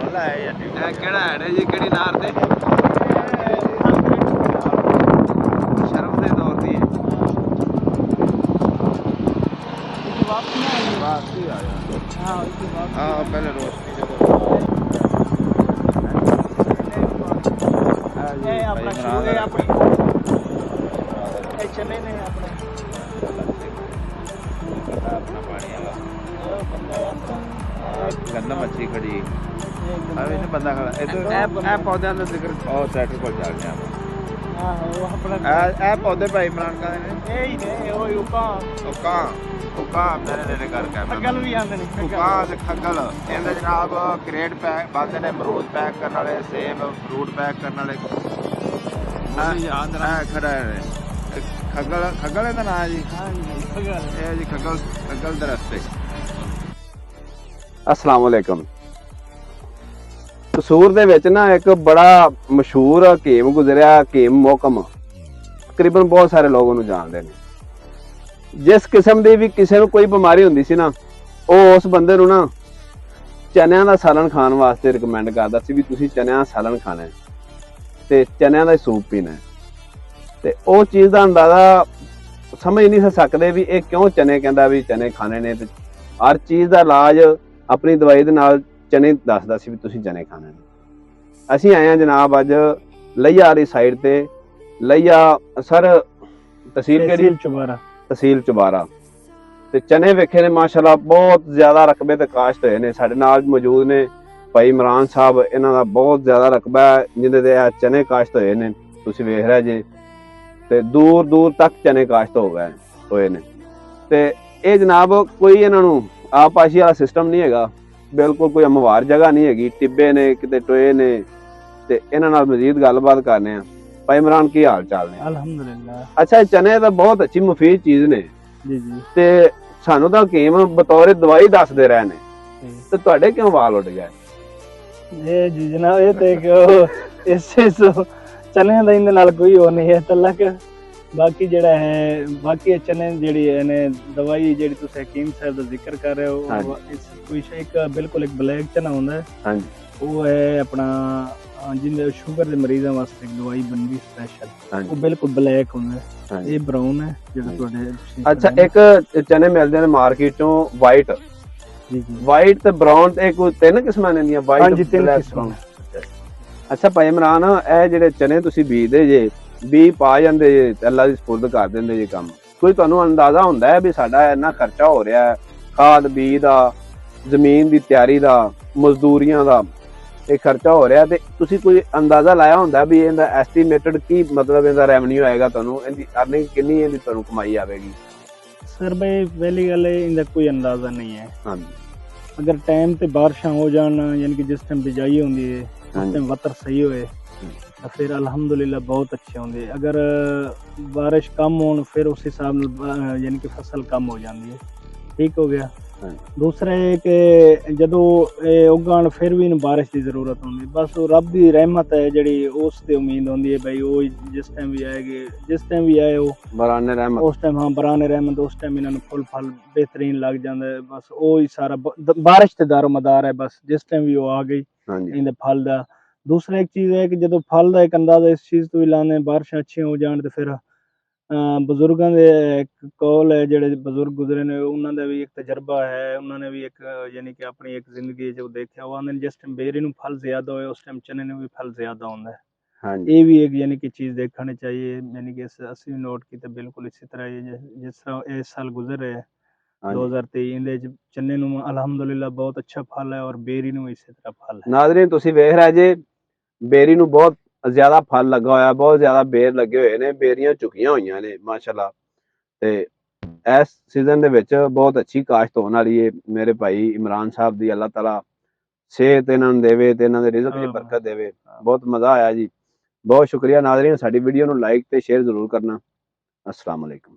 ਕਿਹੜਾ ਹੈਡ ਹੈ ਜੀ, ਕਿਹੜੀ ਨਾਰ ਤੇ ਸ਼ਰਮ ਦੇ ਦੌਰ ਦੀ ਹੈ। ਵਾਪਸੀ ਆ ਜਾ। ਹਾਂ ਪਹਿਲੇ ਰੋਸ਼ਨੀ ਜਦੋਂ ਇਹ ਆਪਣਾ ਸ਼ੁਰੂ ਹੈ ਆਪਣੀ ਇਹ ਚਨੇ ਨੇ ਆਪਣੇ अपना पानी वाला गंदा मच्छी खड़ी अभी नहीं बंदा खड़ा ए पौधे का जिक्र और ट्रैक्टर पर जा गया ए पौधे भाई इमरान का ने यही ने ओए उका मेरे नेड़े करके खगल भी आंदे ने उका ते खगल ਇਹਦੇ ਜਨਾਬ ਕ੍ਰੇਟ ਪੈਕ ਬੰਦੇ ਨੇ ਅਮਰੂਦ ਪੈਕ ਕਰਨ ਵਾਲੇ ਸੇਬ ਫਰੂਟ ਪੈਕ ਕਰਨ ਵਾਲੇ ਆ ਖੜਾ ਹੈ खगल खगल है ना जी। हाँ जी खगल है जी खगल दरस्ते। अस्सलाम वालेकुम। कसूर दे विच ना एक बड़ा मशहूर हकीम गुजरिया हकीम मोहकम तकरीबन बहुत सारे लोगों नूं जानते हैं। जिस किस्म की भी किसी नूं कोई बीमारी हुंदी सी ना उस बंदे नूं ना चनियां दा सालन खाण वास्ते रिकमेंड करदा सी भी तुसीं चनियां दा सालन खाना है ते चनियां दा सूप पीना है ते ਉਹ चीज़ का अंदाजा समझ नहीं सकते भी ये क्यों चने कहता भी चने खाने ने हर चीज़ का इलाज अपनी दवाई के नाल चने दसदा सी भी तुसीं चने खाने ने। असीं आए हैं जनाब अज लइया वाली साइड ते लइया सर तहसील चुबारा ते चने वेखे ने माशाअल्लाह बहुत ज्यादा रकबे ते काश्त होए ने। साडे नाल मौजूद ने भाई इमरान साहब, इन्हां दा बहुत ज्यादा रकबा है जिहदे ते चने काश्त होए ने। तुसीं वेख रहे जे ते दूर दूर तक चने काश्त हो गए होए ने ते ये जनाब कोई इन्हां नूं आपाशी वाला सिस्टम नहीं हैगा, बिल्कुल कोई हमवार जगह नहीं हैगी, टिब्बे ने किते टोए ने ते इन्हां नाल मजीद गलबात करने आ। भाई इमरान की हाल चाल ने? अल्हम्दुलिल्लाह। अच्छा चने तो बहुत अच्छी मुफीद चीज ने जी जी ते सानू तां हकीम बतौर दवाई दसदे रहे ने ते तुहाडे क्यों वाल उड़ गए? ये जी जनाब ये ते इसे चने दा इंदे नाल कोई हो नहीं है तलक। बाकी जेड़ा है बाकी चने जेड़ी है दवाई जेड़ी तुस हकीम साहब दा जिक्र कर रहे हो इस कोई एक बिल्कुल एक ब्लैक चना होंदा है। हां जी वो है अपना जिंदे शुगर दे मरीजां वास्ते एक दवाई बनदी स्पेशल, वो बिल्कुल ब्लैक होंदा है। ये ब्राउन है जेड़ा तुहाडे। अच्छा एक चने मिलदे ने मार्केट चों वाइट जी जी वाइट ते ब्राउन ते कोई तीन किस्मां ने दियां वाइट। हां जी तीन किस्मां। अच्छा भाई इमरान ए जेडे चने तुसीं बीजदे जे बी पा जांदे जे अल्लाह दी सुपुर्द कर दिंदे जे काम, कोई तुहानूं अंदाजा हुंदा है भी साडा इन्ना खर्चा हो रहा है खाद बीज दा जमीन दी तैयारी दा मजदूरियां दा ये खर्चा हो रहा है ते तुसीं कोई अंदाजा लाया हुंदा भी इहदा एस्टीमेटेड की मतलब इहदा रेवेन्यू आएगा तुहानूं इहदी अर्निंग कितनी इहदी तुहानूं कमाई आवेगी? सर भाई पहली गल इहदा कोई अंदाजा नहीं है। हाँ अगर टाइम ते बारिशां हो जान यानी कि जिस टाइम बिजाई होंदी है उस टाइम वतर सही होए तो फिर अल्हम्दुलिल्लाह बहुत अच्छे होंगे। अगर बारिश कम हो फिर उस हिसाब यानी कि फसल कम हो जाती है। ठीक हो गया। दूसरा है कि जदों उगान फिर भी बारिश की जरूरत होंगी, बस रब की रहमत है जी उस ते उम्मीद होंगी है भाई वो जिस टाइम भी आएगी जिस टाइम भी आए वो बराने रहमत उस टाइम। हाँ बराने रहमत उस टाइम इन्होंने फुल फल बेहतरीन लग जाता है। बस वो ही सारा बारिश ते दारोमदार है। बस जिस टाइम भी वो आ गई इनके फल का। दूसरा एक चीज़ है कि जो फल का एक अंदाजा इस चीज़ तो भी लाने बारिश अच्छी हो जान तो फिर बजुर्गों के एक कौल है जेडे बजुर्ग गुजरे ने उन्होंने भी एक तजर्बा है, उन्होंने भी एक यानी कि अपनी एक जिंदगी जो देखा वो आंदे जिस टाइम बेरी नूं फल ज्यादा होए उस टाइम चने नूं भी फल ज्यादा होंदा है। ये भी एक यानी कि चीज़ देखनी चाहिए। यानी कि असीं भी नोट की बिल्कुल इसी तरह जिस तरह इस साल गुजर रहे 2023 इहदे चने नूं अल्हम्दुलिल्लाह बहुत अच्छा फल है और बेरी नूं इसी तरह फल है। नाज़रीन तुसीं वेख रहे जे बेरी नूं बहुत ज्यादा फल लगा होया, बहुत ज्यादा बेर लगे हुए ने, बेरियां चुकियां हुई ने माशाअल्लाह ते इस सीजन दे विच बहुत अच्छी काश्त होने वाली है। मेरे भाई इमरान साहब दी अल्लाह ताला सेहत इन्हां नूं देवे ते इन्हां दे रिज़्क च बरकत देवे। बहुत मज़ा आया जी, बहुत शुक्रिया नाज़रीन। साडी वीडियो नूं लाइक ते शेयर जरूर करना। अस्सलाम वालेकुम।